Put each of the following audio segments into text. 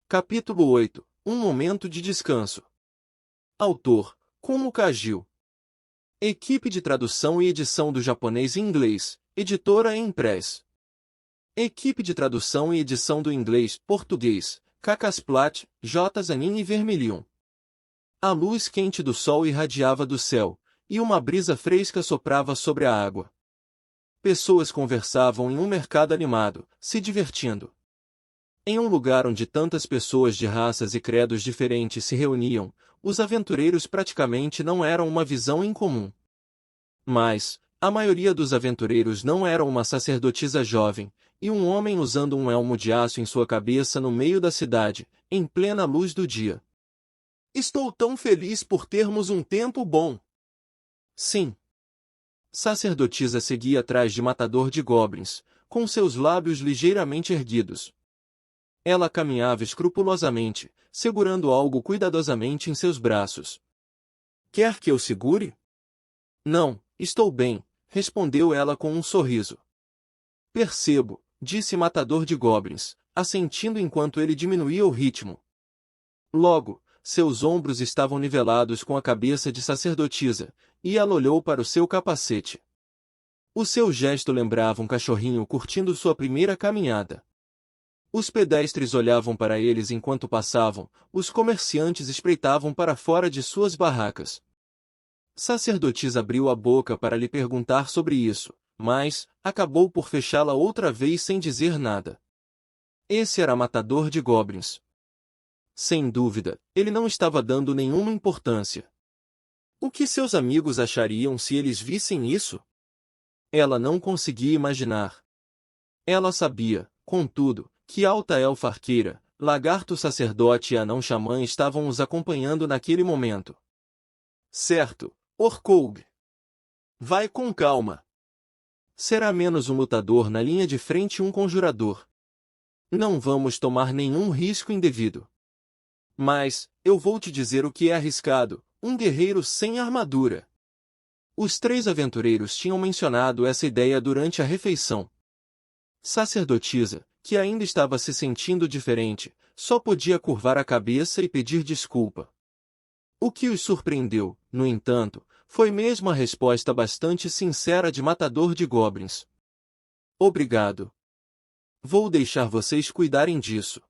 Capítulo 8. Um momento de descanso. Autor: Kumo Kagil. Equipe de tradução e edição do japonês e inglês, editora Empress. Equipe de tradução e edição do inglês-português, Cacasplat, J. Zanin e Vermilion. A luz quente do sol irradiava do céu, e uma brisa fresca soprava sobre a água. Pessoas conversavam em um mercado animado, se divertindo. Em um lugar onde tantas pessoas de raças e credos diferentes se reuniam, os aventureiros praticamente não eram uma visão incomum. Mas, a maioria dos aventureiros não era uma sacerdotisa jovem, e um homem usando um elmo de aço em sua cabeça no meio da cidade, em plena luz do dia. Estou tão feliz por termos um tempo bom. Sim. Sacerdotisa seguia atrás de matador de goblins, com seus lábios ligeiramente erguidos. Ela caminhava escrupulosamente, segurando algo cuidadosamente em seus braços. Quer que eu segure? Não, estou bem, respondeu ela com um sorriso. Percebo, disse Matador de Goblins, assentindo enquanto ele diminuía o ritmo. Logo, seus ombros estavam nivelados com a cabeça de sacerdotisa, e ela olhou para o seu capacete. O seu gesto lembrava um cachorrinho curtindo sua primeira caminhada. Os pedestres olhavam para eles enquanto passavam, os comerciantes espreitavam para fora de suas barracas. Sacerdotisa abriu a boca para lhe perguntar sobre isso, mas acabou por fechá-la outra vez sem dizer nada. Esse era Matador de Goblins. Sem dúvida, ele não estava dando nenhuma importância. O que seus amigos achariam se eles vissem isso? Ela não conseguia imaginar. Ela sabia, contudo, que Alta Elfa Arqueira, Lagarto Sacerdote e Anão Xamã estavam os acompanhando naquele momento. Certo, Orkoug. Vai com calma. Será menos um lutador na linha de frente e um conjurador. Não vamos tomar nenhum risco indevido. Mas, eu vou te dizer o que é arriscado, um guerreiro sem armadura. Os três aventureiros tinham mencionado essa ideia durante a refeição. Sacerdotisa, que ainda estava se sentindo diferente, só podia curvar a cabeça e pedir desculpa. O que os surpreendeu, no entanto, foi mesmo a resposta bastante sincera de Matador de Goblins. Obrigado. Vou deixar vocês cuidarem disso.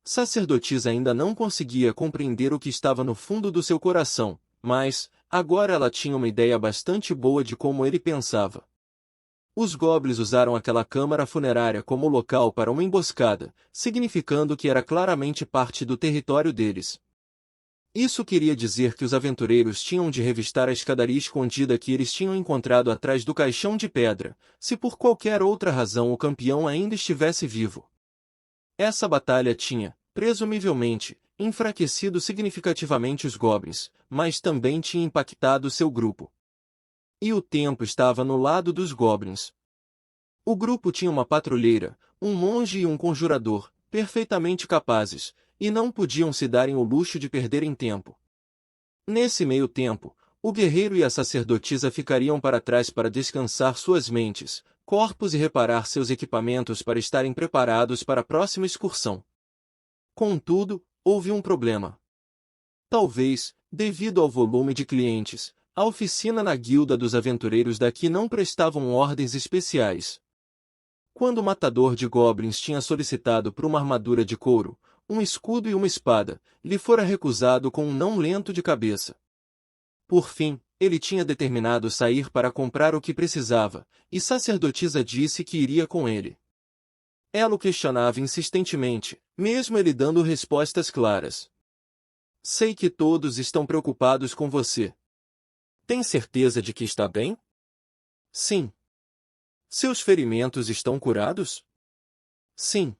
Sacerdotisa ainda não conseguia compreender o que estava no fundo do seu coração, mas, agora ela tinha uma ideia bastante boa de como ele pensava. Os goblins usaram aquela câmara funerária como local para uma emboscada, significando que era claramente parte do território deles. Isso queria dizer que os aventureiros tinham de revistar a escadaria escondida que eles tinham encontrado atrás do caixão de pedra, se por qualquer outra razão o campeão ainda estivesse vivo. Essa batalha tinha, presumivelmente, enfraquecido significativamente os goblins, mas também tinha impactado seu grupo. E o tempo estava no lado dos goblins. O grupo tinha uma patrulheira, um monge e um conjurador, perfeitamente capazes, e não podiam se darem o luxo de perderem tempo. Nesse meio tempo, o guerreiro e a sacerdotisa ficariam para trás para descansar suas mentes, corpos e reparar seus equipamentos para estarem preparados para a próxima excursão. Contudo, houve um problema. Talvez, devido ao volume de clientes, a oficina na guilda dos aventureiros daqui não prestavam ordens especiais. Quando o matador de goblins tinha solicitado por uma armadura de couro, um escudo e uma espada, lhe fora recusado com um não lento de cabeça. Por fim, ele tinha determinado sair para comprar o que precisava, e sacerdotisa disse que iria com ele. Ela o questionava insistentemente, mesmo ele dando respostas claras. Sei que todos estão preocupados com você. Tem certeza de que está bem? Sim. Seus ferimentos estão curados? Sim.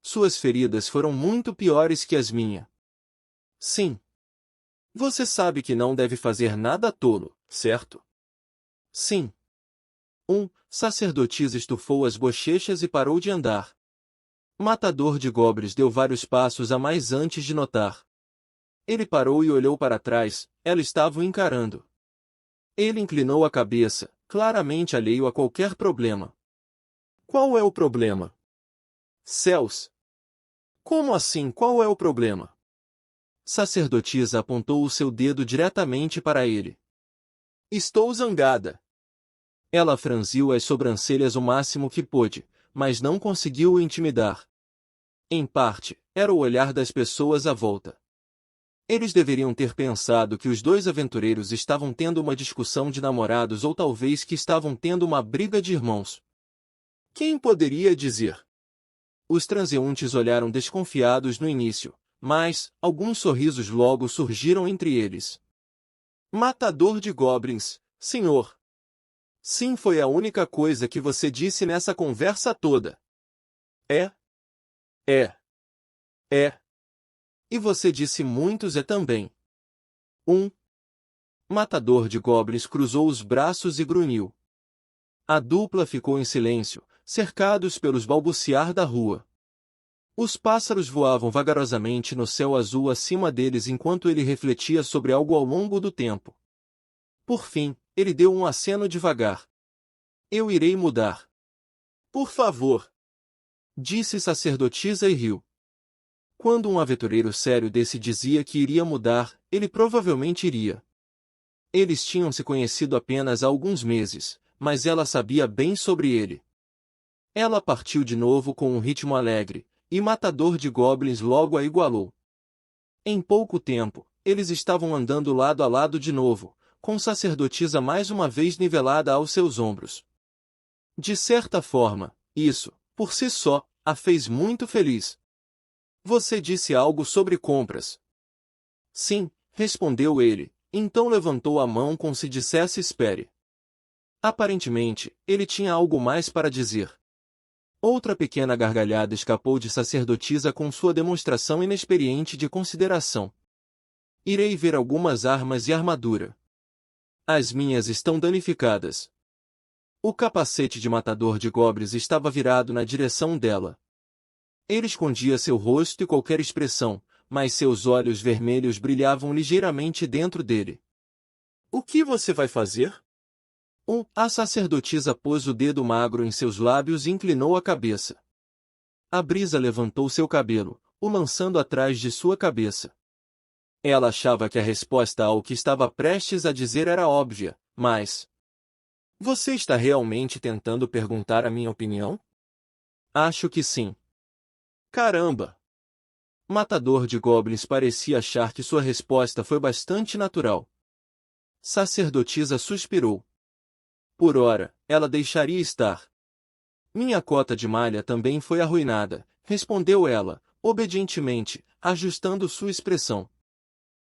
Suas feridas foram muito piores que as minhas. Sim. Você sabe que não deve fazer nada tolo, certo? Sim. Sacerdotisa estufou as bochechas e parou de andar. Matador de goblins deu vários passos a mais antes de notar. Ele parou e olhou para trás, ela estava o encarando. Ele inclinou a cabeça, claramente alheio a qualquer problema. Qual é o problema? Céus! Como assim? Qual é o problema? Sacerdotisa apontou o seu dedo diretamente para ele. Estou zangada. Ela franziu as sobrancelhas o máximo que pôde, mas não conseguiu o intimidar. Em parte, era o olhar das pessoas à volta. Eles deveriam ter pensado que os dois aventureiros estavam tendo uma discussão de namorados ou talvez que estavam tendo uma briga de irmãos. Quem poderia dizer? Os transeuntes olharam desconfiados no início, mas alguns sorrisos logo surgiram entre eles. Matador de goblins, senhor. Sim, foi a única coisa que você disse nessa conversa toda. É. É. É. E você disse muitos também. Matador de goblins cruzou os braços e grunhiu. A dupla ficou em silêncio, cercados pelos balbuciar da rua. Os pássaros voavam vagarosamente no céu azul acima deles enquanto ele refletia sobre algo ao longo do tempo. Por fim, ele deu um aceno devagar. Eu irei mudar. Por favor. Disse sacerdotisa e riu. Quando um aventureiro sério desse dizia que iria mudar, ele provavelmente iria. Eles tinham se conhecido apenas há alguns meses, mas ela sabia bem sobre ele. Ela partiu de novo com um ritmo alegre, e Matador de Goblins logo a igualou. Em pouco tempo, eles estavam andando lado a lado de novo, com sacerdotisa mais uma vez nivelada aos seus ombros. De certa forma, isso, por si só, a fez muito feliz. Você disse algo sobre compras. Sim, respondeu ele, então levantou a mão como se dissesse espere. Aparentemente, ele tinha algo mais para dizer. Outra pequena gargalhada escapou de sacerdotisa com sua demonstração inexperiente de consideração. Irei ver algumas armas e armadura. As minhas estão danificadas. O capacete de matador de goblins estava virado na direção dela. Ele escondia seu rosto e qualquer expressão, mas seus olhos vermelhos brilhavam ligeiramente dentro dele. O que você vai fazer? A sacerdotisa pôs o dedo magro em seus lábios e inclinou a cabeça. A brisa levantou seu cabelo, o lançando atrás de sua cabeça. Ela achava que a resposta ao que estava prestes a dizer era óbvia, mas... Você está realmente tentando perguntar a minha opinião? Acho que sim. Caramba! Matador de goblins parecia achar que sua resposta foi bastante natural. Sacerdotisa suspirou. Por ora, ela deixaria estar. Minha cota de malha também foi arruinada, respondeu ela, obedientemente, ajustando sua expressão.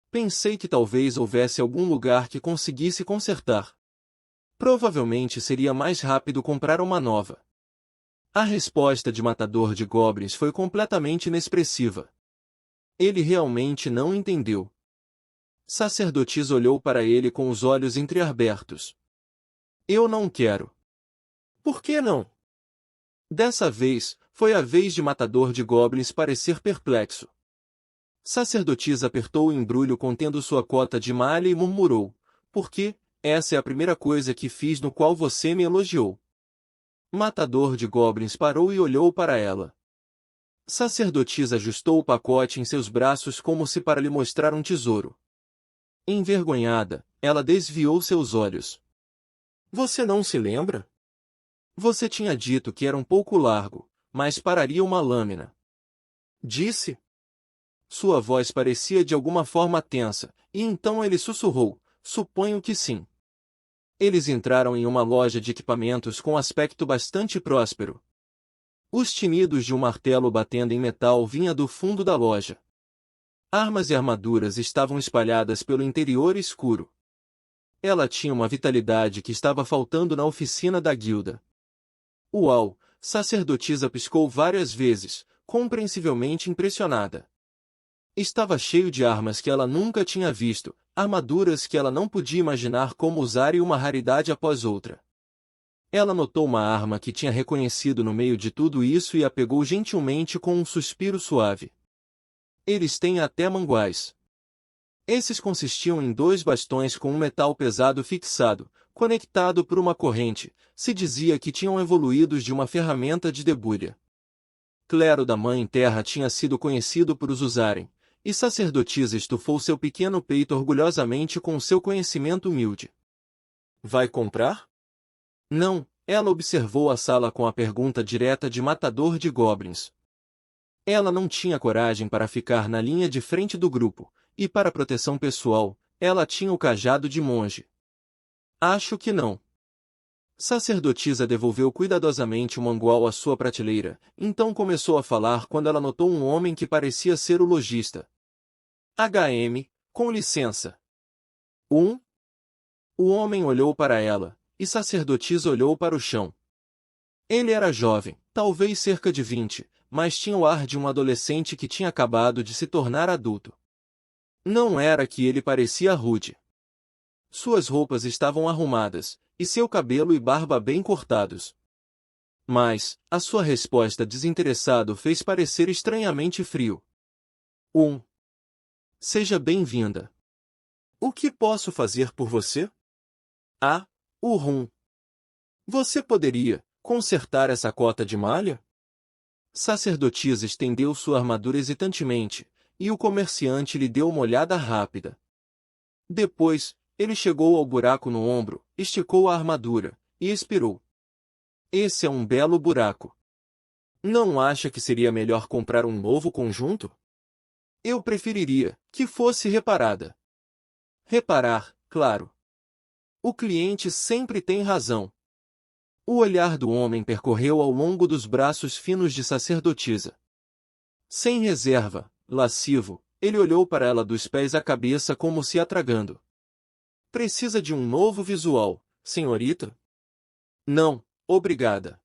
Pensei que talvez houvesse algum lugar que conseguisse consertar. Provavelmente seria mais rápido comprar uma nova. A resposta de Matador de Goblins foi completamente inexpressiva. Ele realmente não entendeu. Sacerdotisa olhou para ele com os olhos entreabertos. Eu não quero. Por que não? Dessa vez, foi a vez de Matador de Goblins parecer perplexo. Sacerdotisa apertou o embrulho contendo sua cota de malha e murmurou, porque, essa é a primeira coisa que fiz no qual você me elogiou. Matador de Goblins parou e olhou para ela. Sacerdotisa ajustou o pacote em seus braços como se para lhe mostrar um tesouro. Envergonhada, ela desviou seus olhos. Você não se lembra? Você tinha dito que era um pouco largo, mas pararia uma lâmina. Disse? Sua voz parecia de alguma forma tensa, e então ele sussurrou, suponho que sim. Eles entraram em uma loja de equipamentos com aspecto bastante próspero. Os tinidos de um martelo batendo em metal vinha do fundo da loja. Armas e armaduras estavam espalhadas pelo interior escuro. Ela tinha uma vitalidade que estava faltando na oficina da guilda. Uau! Sacerdotisa piscou várias vezes, compreensivelmente impressionada. Estava cheio de armas que ela nunca tinha visto, armaduras que ela não podia imaginar como usar e uma raridade após outra. Ela notou uma arma que tinha reconhecido no meio de tudo isso e a pegou gentilmente com um suspiro suave. Eles têm até manguais. Esses consistiam em 2 bastões com um metal pesado fixado, conectado por uma corrente, se dizia que tinham evoluídos de uma ferramenta de debulha. clero da Mãe Terra tinha sido conhecido por os usarem, e sacerdotisa estufou seu pequeno peito orgulhosamente com seu conhecimento humilde. Vai comprar? Não, ela observou a sala com a pergunta direta de matador de goblins. Ela não tinha coragem para ficar na linha de frente do grupo, e para proteção pessoal, ela tinha o cajado de monge. Acho que não. Sacerdotisa devolveu cuidadosamente o mangual à sua prateleira, então começou a falar quando ela notou um homem que parecia ser o lojista. HM, com licença. O homem olhou para ela, e sacerdotisa olhou para o chão. Ele era jovem, talvez cerca de 20, mas tinha o ar de um adolescente que tinha acabado de se tornar adulto. Não era que ele parecia rude. Suas roupas estavam arrumadas, e seu cabelo e barba bem cortados. Mas, a sua resposta desinteressada o fez parecer estranhamente frio. Seja bem-vinda. O que posso fazer por você? Você poderia consertar essa cota de malha? Sacerdotisa estendeu sua armadura hesitantemente, e o comerciante lhe deu uma olhada rápida. Depois, ele chegou ao buraco no ombro, esticou a armadura, e expirou. Esse é um belo buraco. Não acha que seria melhor comprar um novo conjunto? Eu preferiria que fosse reparada. Reparar, claro. O cliente sempre tem razão. O olhar do homem percorreu ao longo dos braços finos de sacerdotisa. Sem reserva, lascivo, ele olhou para ela dos pés à cabeça como se a tragando. Precisa de um novo visual, senhorita? Não, obrigada.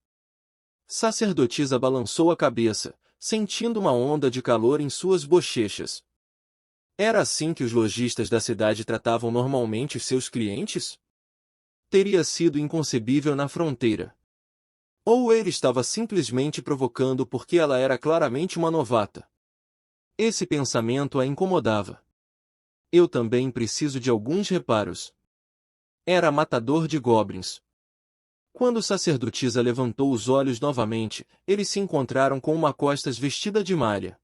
Sacerdotisa balançou a cabeça, sentindo uma onda de calor em suas bochechas. Era assim que os lojistas da cidade tratavam normalmente os seus clientes? Teria sido inconcebível na fronteira. Ou ele estava simplesmente provocando porque ela era claramente uma novata. Esse pensamento a incomodava. Eu também preciso de alguns reparos. Era matador de goblins. Quando sacerdotisa levantou os olhos novamente, eles se encontraram com uma costas vestida de malha.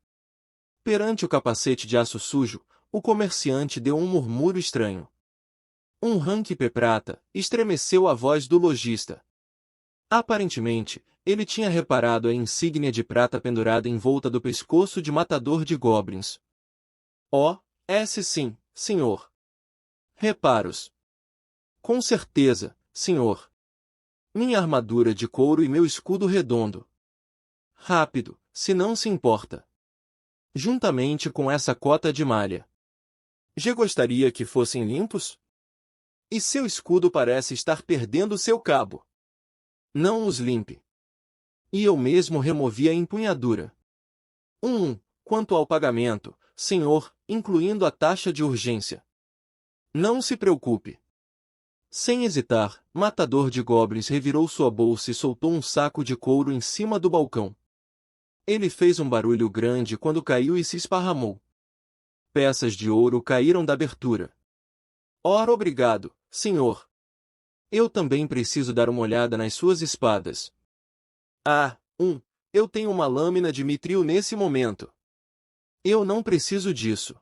Perante o capacete de aço sujo, o comerciante deu um murmúrio estranho. Um ranquipe prata, estremeceu a voz do lojista. Aparentemente, ele tinha reparado a insígnia de prata pendurada em volta do pescoço de matador de goblins. Sim, senhor. Reparos. Com certeza, senhor. Minha armadura de couro e meu escudo redondo. Rápido, se não se importa. Juntamente com essa cota de malha. Já gostaria que fossem limpos? E seu escudo parece estar perdendo seu cabo. Não os limpe. E eu mesmo removi a empunhadura. Quanto ao pagamento, senhor, incluindo a taxa de urgência. Não se preocupe. Sem hesitar, matador de goblins revirou sua bolsa e soltou um saco de couro em cima do balcão. Ele fez um barulho grande quando caiu e se esparramou. Peças de ouro caíram da abertura. Ora, obrigado, senhor. Eu também preciso dar uma olhada nas suas espadas. Eu tenho uma lâmina de mitril nesse momento. Eu não preciso disso.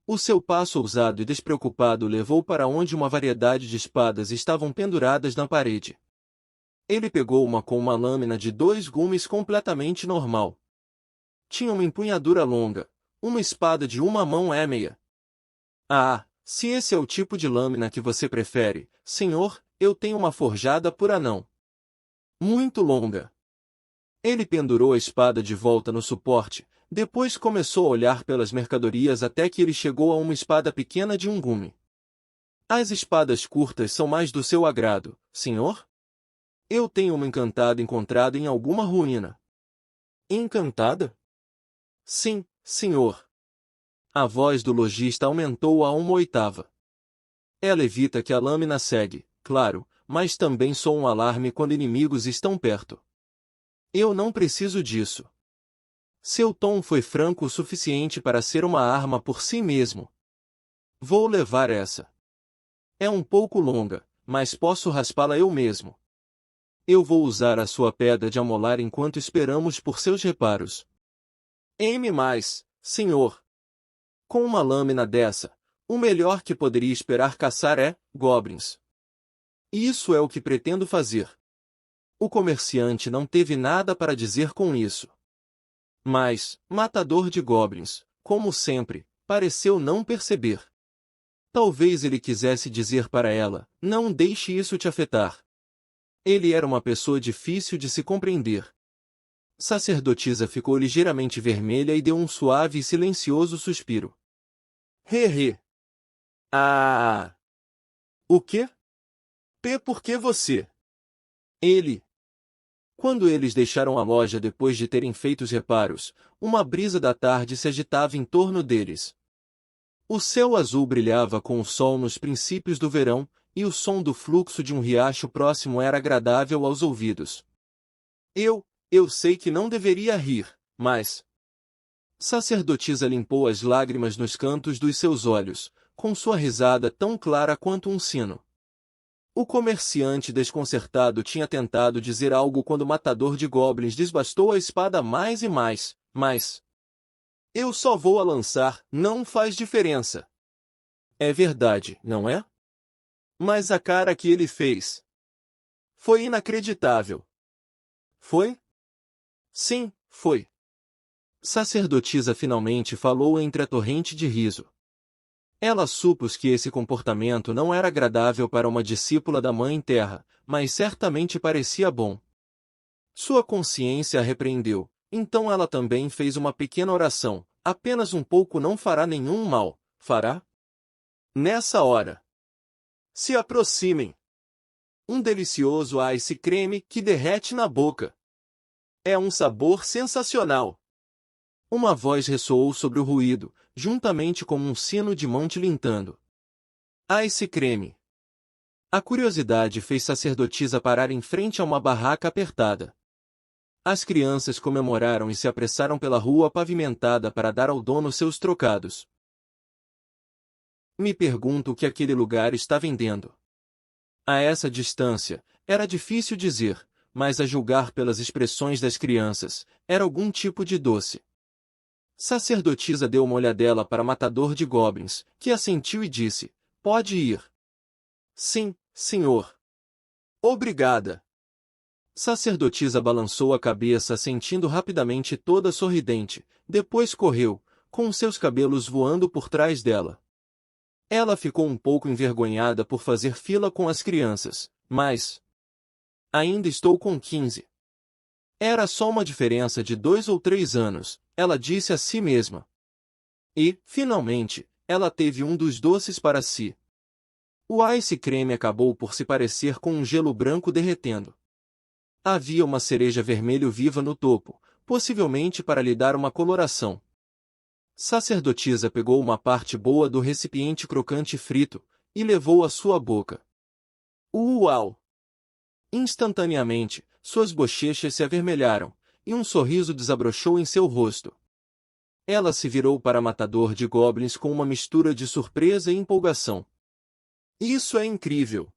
O seu passo ousado e despreocupado levou para onde uma variedade de espadas estavam penduradas na parede. Ele pegou uma com uma lâmina de 2 gumes completamente normal. Tinha uma empunhadura longa, uma espada de uma mão é meia. Se esse é o tipo de lâmina que você prefere, senhor, eu tenho uma forjada por anão. Muito longa. Ele pendurou a espada de volta no suporte, depois começou a olhar pelas mercadorias até que ele chegou a uma espada pequena de um gume. As espadas curtas são mais do seu agrado, senhor? Eu tenho uma encantada encontrada em alguma ruína. Encantada? Sim, senhor. A voz do lojista aumentou a 1/8. Ela evita que a lâmina segue, claro, mas também soa um alarme quando inimigos estão perto. Eu não preciso disso. Seu tom foi franco o suficiente para ser uma arma por si mesmo. Vou levar essa. É um pouco longa, mas posso raspá-la eu mesmo. Eu vou usar a sua pedra de amolar enquanto esperamos por seus reparos. Mais, senhor. Com uma lâmina dessa, o melhor que poderia esperar caçar é goblins. Isso é o que pretendo fazer. O comerciante não teve nada para dizer com isso. Mas, matador de goblins, como sempre, pareceu não perceber. Talvez ele quisesse dizer para ela, não deixe isso te afetar. Ele era uma pessoa difícil de se compreender. Sacerdotisa ficou ligeiramente vermelha e deu um suave e silencioso suspiro. He. Ah! O quê? Por que você? Ele. Quando eles deixaram a loja depois de terem feito os reparos, uma brisa da tarde se agitava em torno deles. O céu azul brilhava com o sol nos princípios do verão, e o som do fluxo de um riacho próximo era agradável aos ouvidos. Eu sei que não deveria rir, mas... Sacerdotisa limpou as lágrimas nos cantos dos seus olhos, com sua risada tão clara quanto um sino. O comerciante desconcertado tinha tentado dizer algo quando o matador de goblins desbastou a espada mais e mais, mas... Eu só vou a lançar, não faz diferença. É verdade, não é? Mas a cara que ele fez... Foi inacreditável. Foi? Sim, foi. Sacerdotisa finalmente falou entre a torrente de riso. Ela supôs que esse comportamento não era agradável para uma discípula da Mãe Terra, mas certamente parecia bom. Sua consciência a repreendeu, então ela também fez uma pequena oração, apenas um pouco não fará nenhum mal, fará? Nessa hora. Se aproximem. Um delicioso ice creme que derrete na boca. É um sabor sensacional. Uma voz ressoou sobre o ruído, juntamente com um sino de mão tilintando. Ice creme. A curiosidade fez sacerdotisa parar em frente a uma barraca apertada. As crianças comemoraram e se apressaram pela rua pavimentada para dar ao dono seus trocados. Me pergunto o que aquele lugar está vendendo. A essa distância, era difícil dizer, mas a julgar pelas expressões das crianças, era algum tipo de doce. Sacerdotisa deu uma olhadela para matador de goblins, que assentiu e disse, pode ir. Sim, senhor. Obrigada. Sacerdotisa balançou a cabeça sentindo rapidamente toda sorridente, depois correu, com seus cabelos voando por trás dela. Ela ficou um pouco envergonhada por fazer fila com as crianças, mas... Ainda estou com 15. Era só uma diferença de 2 ou 3 anos, ela disse a si mesma. E, finalmente, ela teve um dos doces para si. O ice creme acabou por se parecer com um gelo branco derretendo. Havia uma cereja vermelho viva no topo, possivelmente para lhe dar uma coloração. Sacerdotisa pegou uma parte boa do recipiente crocante frito, e levou à sua boca. Uau! Instantaneamente, suas bochechas se avermelharam, e um sorriso desabrochou em seu rosto. Ela se virou para Matador de Goblins com uma mistura de surpresa e empolgação. Isso é incrível!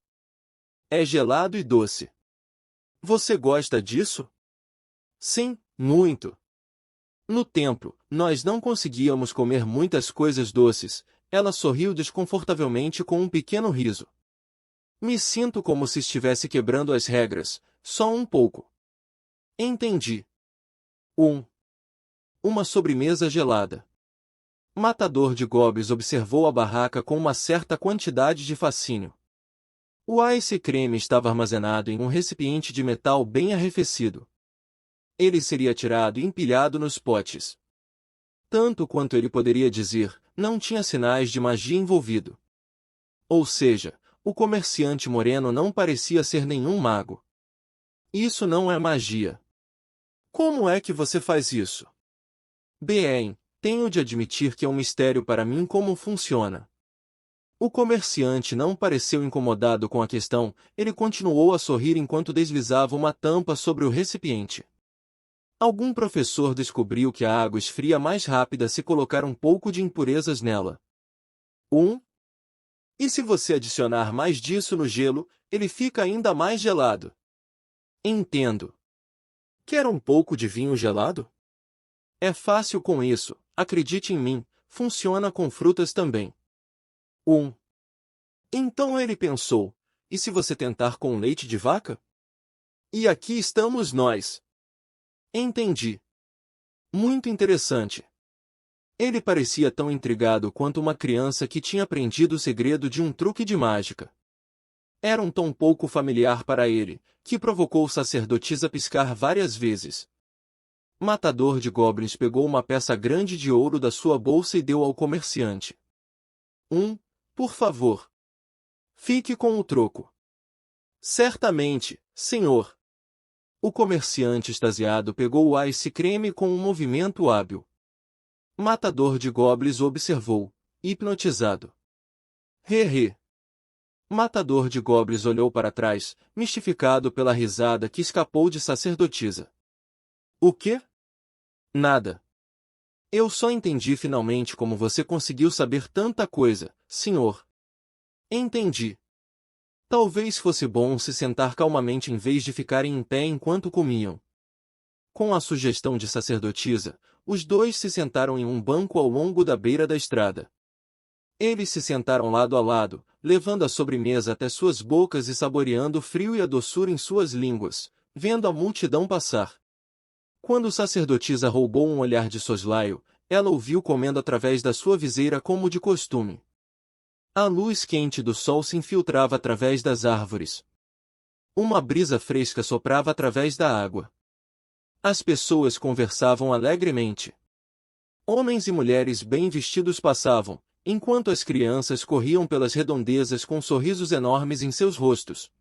É gelado e doce. Você gosta disso? Sim, muito. No templo, nós não conseguíamos comer muitas coisas doces. Ela sorriu desconfortavelmente com um pequeno riso. Me sinto como se estivesse quebrando as regras, só um pouco. Entendi. Uma sobremesa gelada. Matador de Goblins observou a barraca com uma certa quantidade de fascínio. O ice creme estava armazenado em um recipiente de metal bem arrefecido. Ele seria tirado e empilhado nos potes. Tanto quanto ele poderia dizer, não tinha sinais de magia envolvido. Ou seja, o comerciante moreno não parecia ser nenhum mago. Isso não é magia. Como é que você faz isso? Bem, tenho de admitir que é um mistério para mim como funciona. O comerciante não pareceu incomodado com a questão, ele continuou a sorrir enquanto deslizava uma tampa sobre o recipiente. Algum professor descobriu que a água esfria mais rápida se colocar um pouco de impurezas nela. E se você adicionar mais disso no gelo, ele fica ainda mais gelado. Entendo. Quer um pouco de vinho gelado? É fácil com isso, acredite em mim, funciona com frutas também. 1. Então ele pensou, e se você tentar com leite de vaca? E aqui estamos nós. Entendi. Muito interessante. Ele parecia tão intrigado quanto uma criança que tinha aprendido o segredo de um truque de mágica. Era um tom pouco familiar para ele, que provocou o sacerdotisa a piscar várias vezes. Matador de Goblins pegou uma peça grande de ouro da sua bolsa e deu ao comerciante. Por favor. Fique com o troco. Certamente, senhor. O comerciante extasiado pegou o ice cream com um movimento hábil. Matador de Goblins observou, hipnotizado. He. Matador de Goblins olhou para trás, mistificado pela risada que escapou de sacerdotisa. O quê? Nada. Eu só entendi finalmente como você conseguiu saber tanta coisa, senhor. Entendi. Talvez fosse bom se sentar calmamente em vez de ficarem em pé enquanto comiam. Com a sugestão de sacerdotisa, os dois se sentaram em um banco ao longo da beira da estrada. Eles se sentaram lado a lado, levando a sobremesa até suas bocas e saboreando o frio e a doçura em suas línguas, vendo a multidão passar. Quando a sacerdotisa roubou um olhar de soslaio, ela o viu comendo através da sua viseira como de costume. A luz quente do sol se infiltrava através das árvores. Uma brisa fresca soprava através da água. As pessoas conversavam alegremente. Homens e mulheres bem vestidos passavam, enquanto as crianças corriam pelas redondezas com sorrisos enormes em seus rostos.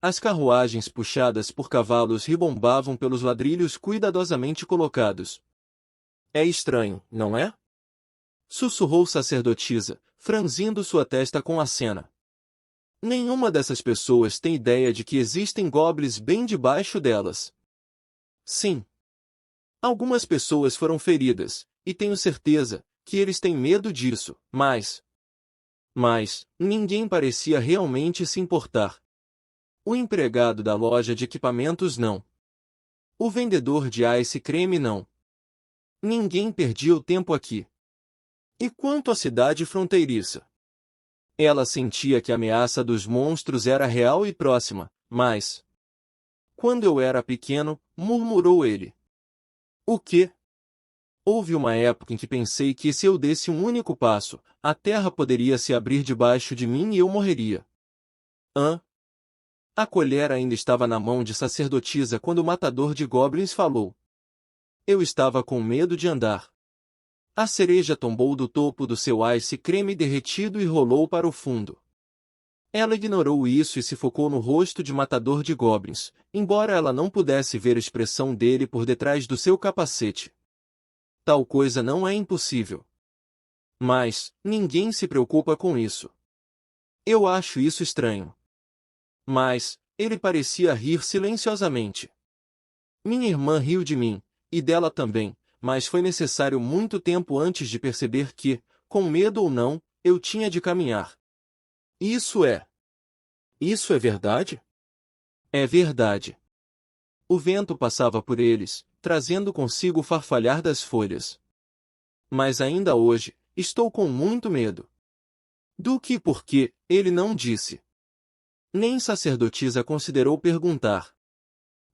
As carruagens puxadas por cavalos ribombavam pelos ladrilhos cuidadosamente colocados. É estranho, não é? Sussurrou sacerdotisa, franzindo sua testa com acena. Nenhuma dessas pessoas tem ideia de que existem goblins bem debaixo delas. Sim. Algumas pessoas foram feridas, e tenho certeza que eles têm medo disso, mas ninguém parecia realmente se importar. O empregado da loja de equipamentos não. O vendedor de ice cream não. Ninguém perdia o tempo aqui. E quanto à cidade fronteiriça? Ela sentia que a ameaça dos monstros era real e próxima, mas... Quando eu era pequeno, murmurou ele. O quê? Houve uma época em que pensei que se eu desse um único passo, a terra poderia se abrir debaixo de mim e eu morreria. A colher ainda estava na mão de sacerdotisa quando o matador de goblins falou. Eu estava com medo de andar. A cereja tombou do topo do seu ice cream derretido e rolou para o fundo. Ela ignorou isso e se focou no rosto de matador de goblins, embora ela não pudesse ver a expressão dele por detrás do seu capacete. Tal coisa não é impossível. Mas, ninguém se preocupa com isso. Eu acho isso estranho. Mas, ele parecia rir silenciosamente. Minha irmã riu de mim, e dela também, mas foi necessário muito tempo antes de perceber que, com medo ou não, eu tinha de caminhar. Isso é verdade? É verdade. O vento passava por eles, trazendo consigo o farfalhar das folhas. Mas ainda hoje, estou com muito medo. Do que e por quê, ele não disse. Nem sacerdotisa considerou perguntar.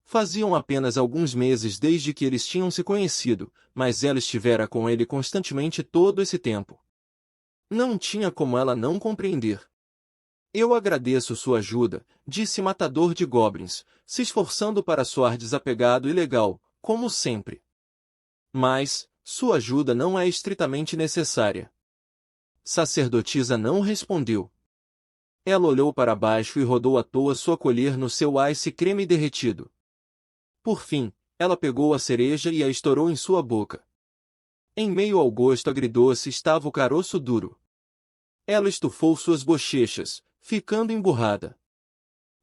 Faziam apenas alguns meses desde que eles tinham se conhecido, mas ela estivera com ele constantemente todo esse tempo. Não tinha como ela não compreender. Eu agradeço sua ajuda, disse Matador de Goblins, se esforçando para soar desapegado e legal, como sempre. Mas, sua ajuda não é estritamente necessária. Sacerdotisa não respondeu. Ela olhou para baixo e rodou à toa sua colher no seu ice cream derretido. Por fim, ela pegou a cereja e a estourou em sua boca. Em meio ao gosto agridoce estava o caroço duro. Ela estufou suas bochechas, ficando emburrada.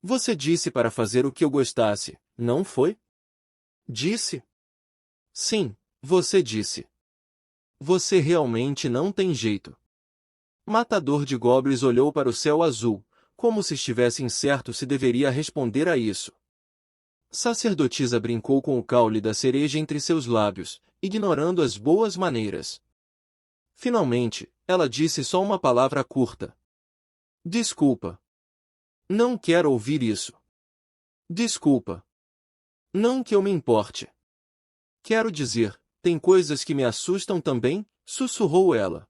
Você disse para fazer o que eu gostasse, não foi? Disse? Sim, você disse. Você realmente não tem jeito. Matador de Goblins olhou para o céu azul, como se estivesse incerto se deveria responder a isso. Sacerdotisa brincou com o caule da cereja entre seus lábios, ignorando as boas maneiras. Finalmente, ela disse só uma palavra curta. Desculpa. Não quero ouvir isso. Desculpa. Não que eu me importe. Quero dizer, tem coisas que me assustam também, sussurrou ela.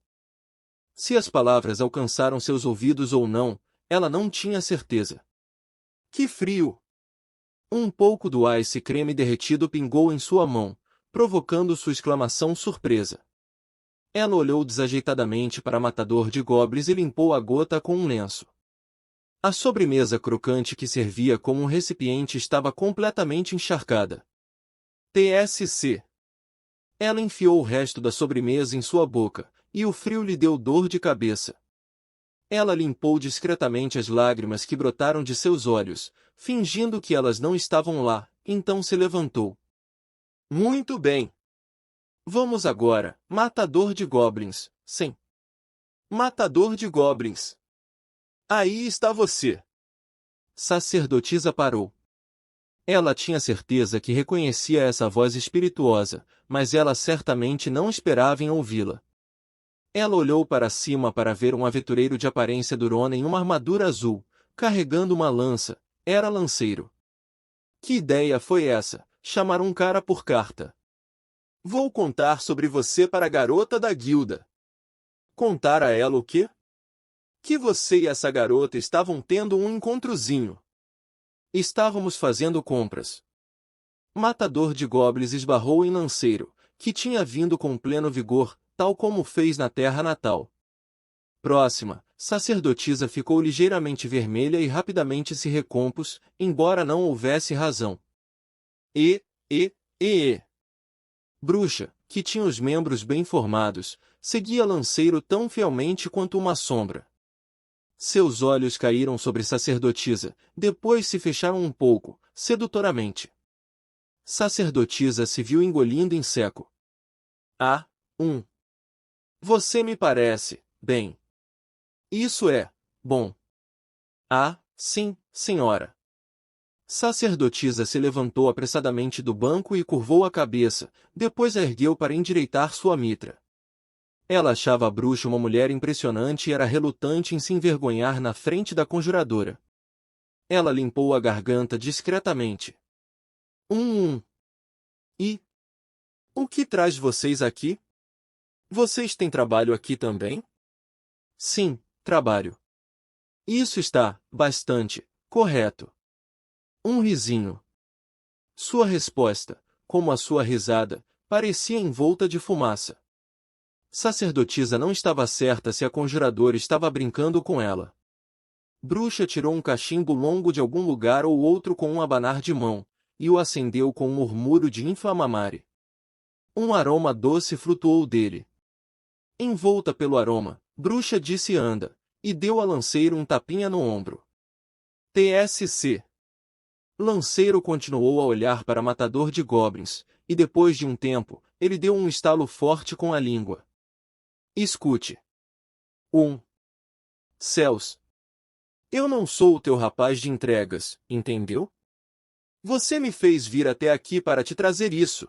Se as palavras alcançaram seus ouvidos ou não, ela não tinha certeza. Que frio! Um pouco do ice creme derretido pingou em sua mão, provocando sua exclamação surpresa. Ela olhou desajeitadamente para Matador de Goblins e limpou a gota com um lenço. A sobremesa crocante que servia como um recipiente estava completamente encharcada. TSC. Ela enfiou o resto da sobremesa em sua boca, e o frio lhe deu dor de cabeça. Ela limpou discretamente as lágrimas que brotaram de seus olhos, fingindo que elas não estavam lá, então se levantou. Muito bem. Vamos agora, Matador de Goblins, sim. Matador de Goblins. Aí está você. Sacerdotisa parou. Ela tinha certeza que reconhecia essa voz espirituosa, mas ela certamente não esperava em ouvi-la. Ela olhou para cima para ver um aventureiro de aparência durona em uma armadura azul, carregando uma lança. Era lanceiro. Que ideia foi essa? Chamar um cara por carta. Vou contar sobre você para a garota da guilda. Contar a ela o quê? Que você e essa garota estavam tendo um encontrozinho. Estávamos fazendo compras. Matador de Goblins esbarrou em Lanceiro, que tinha vindo com pleno vigor, tal como fez na terra natal. Próxima, sacerdotisa ficou ligeiramente vermelha e rapidamente se recompôs, embora não houvesse razão. E. Bruxa, que tinha os membros bem formados, seguia Lanceiro tão fielmente quanto uma sombra. Seus olhos caíram sobre sacerdotisa, depois se fecharam um pouco, sedutoramente. Sacerdotisa se viu engolindo em seco. Ah, Você me parece, bem. Isso é, bom. Ah, sim, senhora. Sacerdotisa se levantou apressadamente do banco e curvou a cabeça, depois a ergueu para endireitar sua mitra. Ela achava a bruxa uma mulher impressionante e era relutante em se envergonhar na frente da conjuradora. Ela limpou a garganta discretamente. E? O que traz vocês aqui? Vocês têm trabalho aqui também? Sim, trabalho. Isso está, bastante, correto. Um risinho. Sua resposta, como a sua risada, parecia envolta de fumaça. Sacerdotisa não estava certa se a conjuradora estava brincando com ela. Bruxa tirou um cachimbo longo de algum lugar ou outro com um abanar de mão, e o acendeu com um murmúrio de inflamamare. Um aroma doce flutuou dele. Envolta pelo aroma, Bruxa disse anda, e deu a Lanceiro um tapinha no ombro. TSC. Lanceiro continuou a olhar para Matador de Goblins, e depois de um tempo, ele deu um estalo forte com a língua. Escute. Céus. Eu não sou o teu rapaz de entregas, entendeu? Você me fez vir até aqui para te trazer isso.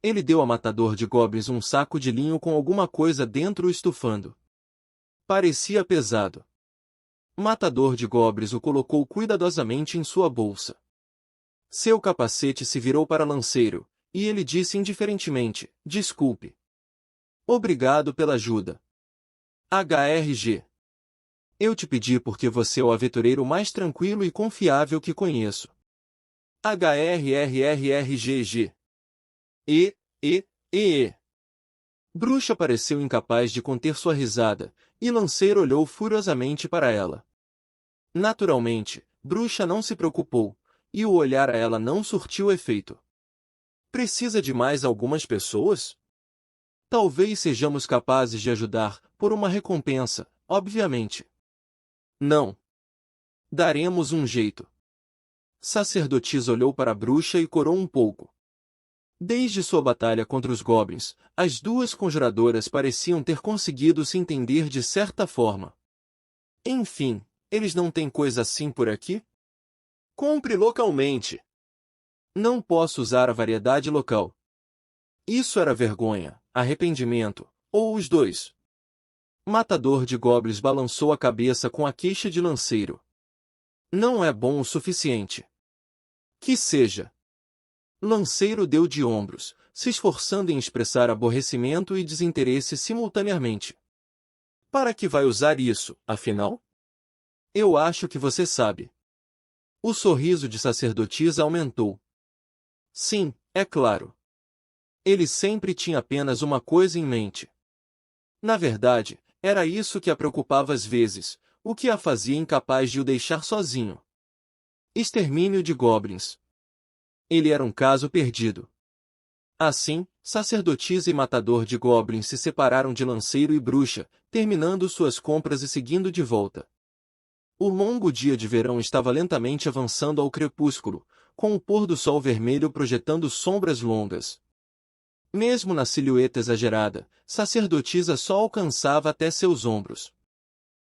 Ele deu a Matador de Goblins um saco de linho com alguma coisa dentro estufando. Parecia pesado. Matador de Goblins o colocou cuidadosamente em sua bolsa. Seu capacete se virou para Lanceiro, e ele disse indiferentemente, desculpe. Obrigado pela ajuda. HRG. Eu te pedi porque você é o aventureiro mais tranquilo e confiável que conheço. HRRRRGG. E. Bruxa pareceu incapaz de conter sua risada, e Lanceiro olhou furiosamente para ela. Naturalmente, Bruxa não se preocupou, e o olhar a ela não surtiu efeito. Precisa de mais algumas pessoas? Talvez sejamos capazes de ajudar, por uma recompensa, obviamente. Não. Daremos um jeito. Sacerdotisa olhou para a bruxa e corou um pouco. Desde sua batalha contra os goblins, as duas conjuradoras pareciam ter conseguido se entender de certa forma. Enfim, eles não têm coisa assim por aqui? Compre localmente. Não posso usar a variedade local. Isso era vergonha, arrependimento, ou os dois. Matador de Goblins balançou a cabeça com a queixa de lanceiro. Não é bom o suficiente. Que seja. Lanceiro deu de ombros, se esforçando em expressar aborrecimento e desinteresse simultaneamente. Para que vai usar isso, afinal? Eu acho que você sabe. O sorriso de sacerdotisa aumentou. Sim, é claro. Ele sempre tinha apenas uma coisa em mente. Na verdade, era isso que a preocupava às vezes, o que a fazia incapaz de o deixar sozinho. Extermínio de goblins. Ele era um caso perdido. Assim, sacerdotisa e matador de goblins se separaram de lanceiro e bruxa, terminando suas compras e seguindo de volta. O longo dia de verão estava lentamente avançando ao crepúsculo, com o pôr do sol vermelho projetando sombras longas. Mesmo na silhueta exagerada, sacerdotisa só alcançava até seus ombros.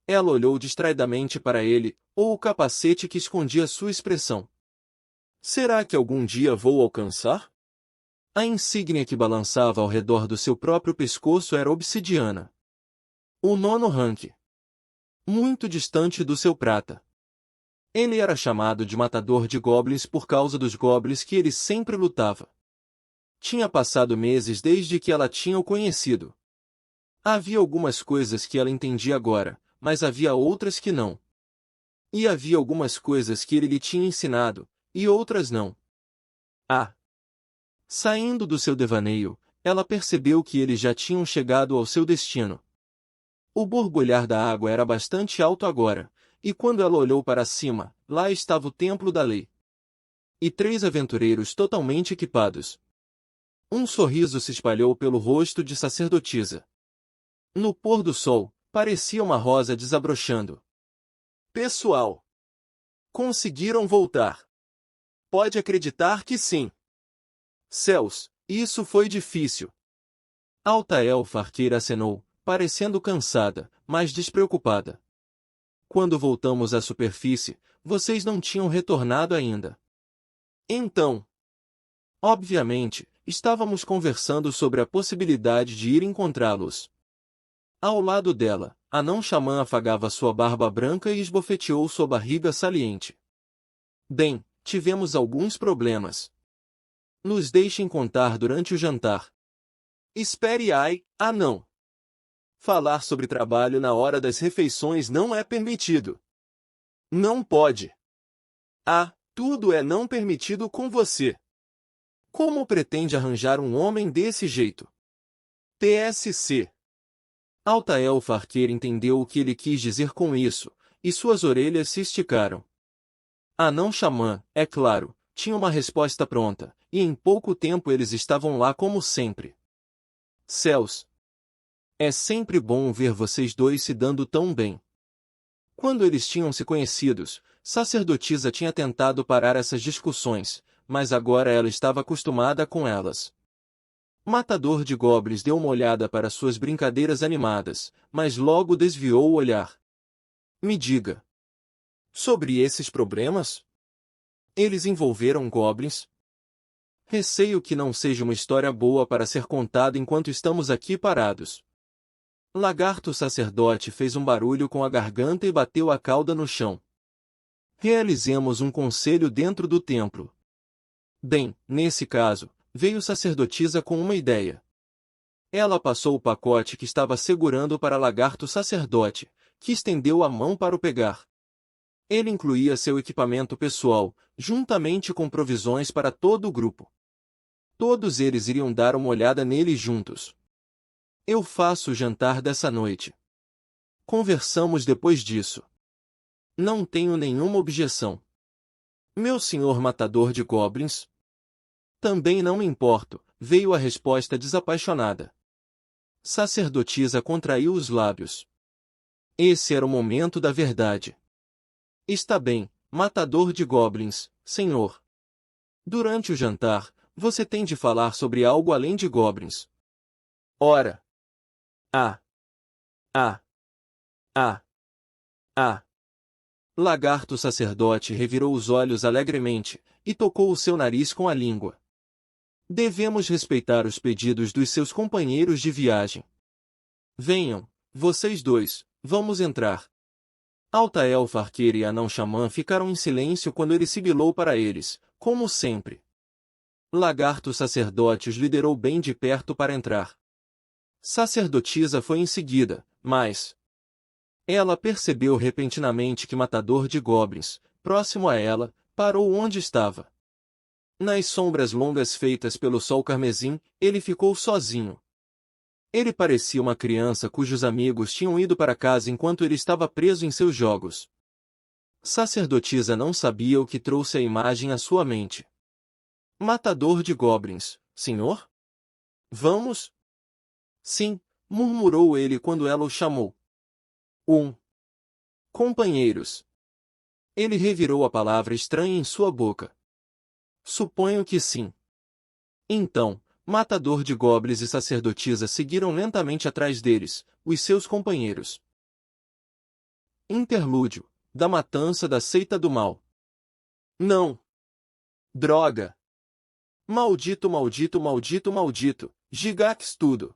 Ela olhou distraidamente para ele, ou o capacete que escondia sua expressão. Será que algum dia vou alcançar? A insígnia que balançava ao redor do seu próprio pescoço era obsidiana. O nono rank. Muito distante do seu prata. Ele era chamado de matador de goblins por causa dos goblins que ele sempre lutava. Tinha passado meses desde que ela tinha o conhecido. Havia algumas coisas que ela entendia agora, mas havia outras que não. E havia algumas coisas que ele lhe tinha ensinado, e outras não. Saindo do seu devaneio, ela percebeu que eles já tinham chegado ao seu destino. O borbulhar da água era bastante alto agora, e quando ela olhou para cima, lá estava o Templo da Lei. E 3 aventureiros totalmente equipados. Um sorriso se espalhou pelo rosto de sacerdotisa. No pôr do sol, parecia uma rosa desabrochando. Pessoal! Conseguiram voltar. Pode acreditar que sim. Céus, isso foi difícil. Alta elfa arqueira acenou, parecendo cansada, mas despreocupada. Quando voltamos à superfície, vocês não tinham retornado ainda. Então, obviamente, estávamos conversando sobre a possibilidade de ir encontrá-los. Ao lado dela, a não-xamã afagava sua barba branca e esbofeteou sua barriga saliente. Bem, tivemos alguns problemas. Nos deixem contar durante o jantar. Espere não. Falar sobre trabalho na hora das refeições não é permitido. Não pode. Tudo é não permitido com você. Como pretende arranjar um homem desse jeito? TSC. Alta elfa arqueira entendeu o que ele quis dizer com isso, e suas orelhas se esticaram. A não-xamã, é claro, tinha uma resposta pronta, e em pouco tempo eles estavam lá como sempre. Céus! É sempre bom ver vocês dois se dando tão bem. Quando eles tinham se conhecidos, sacerdotisa tinha tentado parar essas discussões, mas agora ela estava acostumada com elas. Matador de Goblins deu uma olhada para suas brincadeiras animadas, mas logo desviou o olhar. Me diga. Sobre esses problemas? Eles envolveram goblins? Receio que não seja uma história boa para ser contada enquanto estamos aqui parados. Lagarto sacerdote fez um barulho com a garganta e bateu a cauda no chão. Realizemos um conselho dentro do templo. Bem, nesse caso, veio sacerdotisa com uma ideia. Ela passou o pacote que estava segurando para Lagarto sacerdote, que estendeu a mão para o pegar. Ele incluía seu equipamento pessoal, juntamente com provisões para todo o grupo. Todos eles iriam dar uma olhada nele juntos. Eu faço o jantar dessa noite. Conversamos depois disso. Não tenho nenhuma objeção. Meu senhor matador de goblins? Também não me importo, veio a resposta desapaixonada. Sacerdotisa contraiu os lábios. Esse era o momento da verdade. Está bem, matador de goblins, senhor. Durante o jantar, você tem de falar sobre algo além de goblins. Ora. Lagarto sacerdote revirou os olhos alegremente, e tocou o seu nariz com a língua. Devemos respeitar os pedidos dos seus companheiros de viagem. Venham, vocês dois, vamos entrar. Alta Elfa Arqueira e Anão Xamã ficaram em silêncio quando ele sibilou para eles, como sempre. Lagarto sacerdote os liderou bem de perto para entrar. Sacerdotisa foi em seguida, mas ela percebeu repentinamente que Matador de Goblins, próximo a ela, parou onde estava. Nas sombras longas feitas pelo sol carmesim, ele ficou sozinho. Ele parecia uma criança cujos amigos tinham ido para casa enquanto ele estava preso em seus jogos. Sacerdotisa não sabia o que trouxe a imagem à sua mente. Matador de Goblins, senhor? Vamos? Sim, murmurou ele quando ela o chamou. Companheiros. Ele revirou a palavra estranha em sua boca. Suponho que sim. Então, Matador de Goblins e Sacerdotisa seguiram lentamente atrás deles, os seus companheiros. Interlúdio, da matança da seita do mal. Não! Droga! Maldito, maldito, maldito, maldito, Gigax tudo!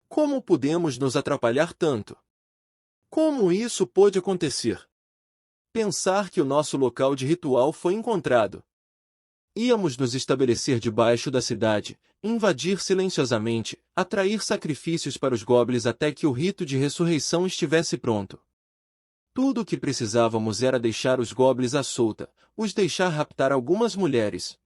Como pudemos nos atrapalhar tanto? Como isso pôde acontecer? Pensar que o nosso local de ritual foi encontrado. Íamos nos estabelecer debaixo da cidade, invadir silenciosamente, atrair sacrifícios para os goblins até que o rito de ressurreição estivesse pronto. Tudo o que precisávamos era deixar os goblins à solta, os deixar raptar algumas mulheres.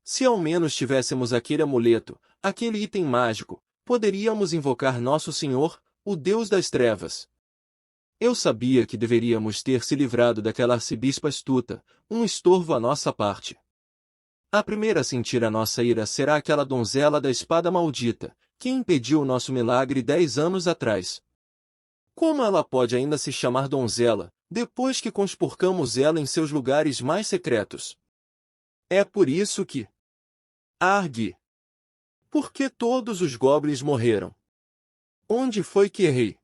Se ao menos tivéssemos aquele amuleto, aquele item mágico, poderíamos invocar Nosso Senhor, o Deus das Trevas. Eu sabia que deveríamos ter se livrado daquela arcebispa astuta, um estorvo à nossa parte. A primeira a sentir a nossa ira será aquela donzela da espada maldita, que impediu o nosso milagre 10 anos atrás. Como ela pode ainda se chamar donzela, depois que conspurcamos ela em seus lugares mais secretos? É por isso que... Argue! Por que todos os goblins morreram? Onde foi que errei?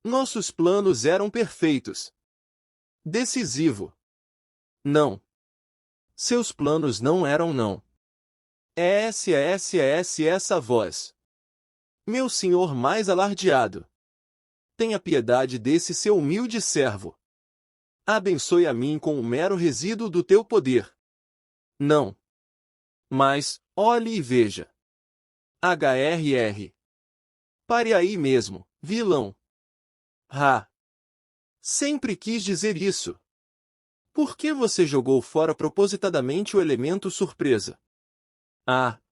Nossos planos eram perfeitos. Decisivo. Não. Seus planos não eram não. É essa voz. Meu senhor mais alardeado. Tenha piedade desse seu humilde servo. Abençoe a mim com o mero resíduo do teu poder. Não. Mas, olhe e veja. HRR. Pare aí mesmo, vilão. Sempre quis dizer isso. Por que você jogou fora propositadamente o elemento surpresa?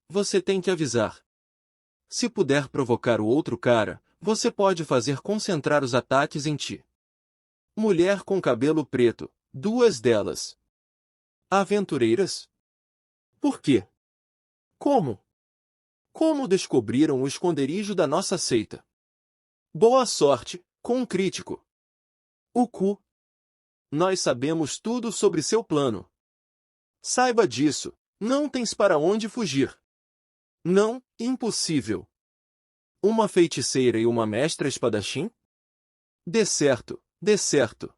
Você tem que avisar. Se puder provocar o outro cara, você pode fazer concentrar os ataques em ti. Mulher com cabelo preto, 2 delas. Aventureiras? Por quê? Como? Como descobriram o esconderijo da nossa seita? Boa sorte, com um crítico. O cu. Nós sabemos tudo sobre seu plano. Saiba disso, não tens para onde fugir. Não, impossível. Uma feiticeira e uma mestra espadachim? Dê certo, dê certo.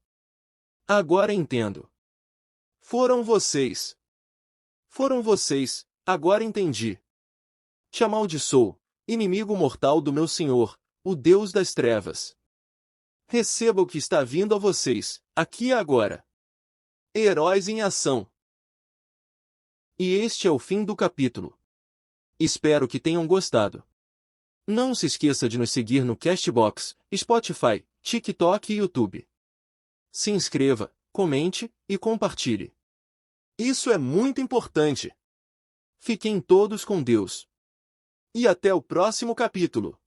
Agora entendo. Foram vocês. Foram vocês, agora entendi. Te amaldiçoo, inimigo mortal do meu senhor, o Deus das Trevas. Receba o que está vindo a vocês, aqui e agora. Heróis em ação. E este é o fim do capítulo. Espero que tenham gostado. Não se esqueça de nos seguir no Castbox, Spotify, TikTok e YouTube. Se inscreva, comente e compartilhe. Isso é muito importante. Fiquem todos com Deus. E até o próximo capítulo.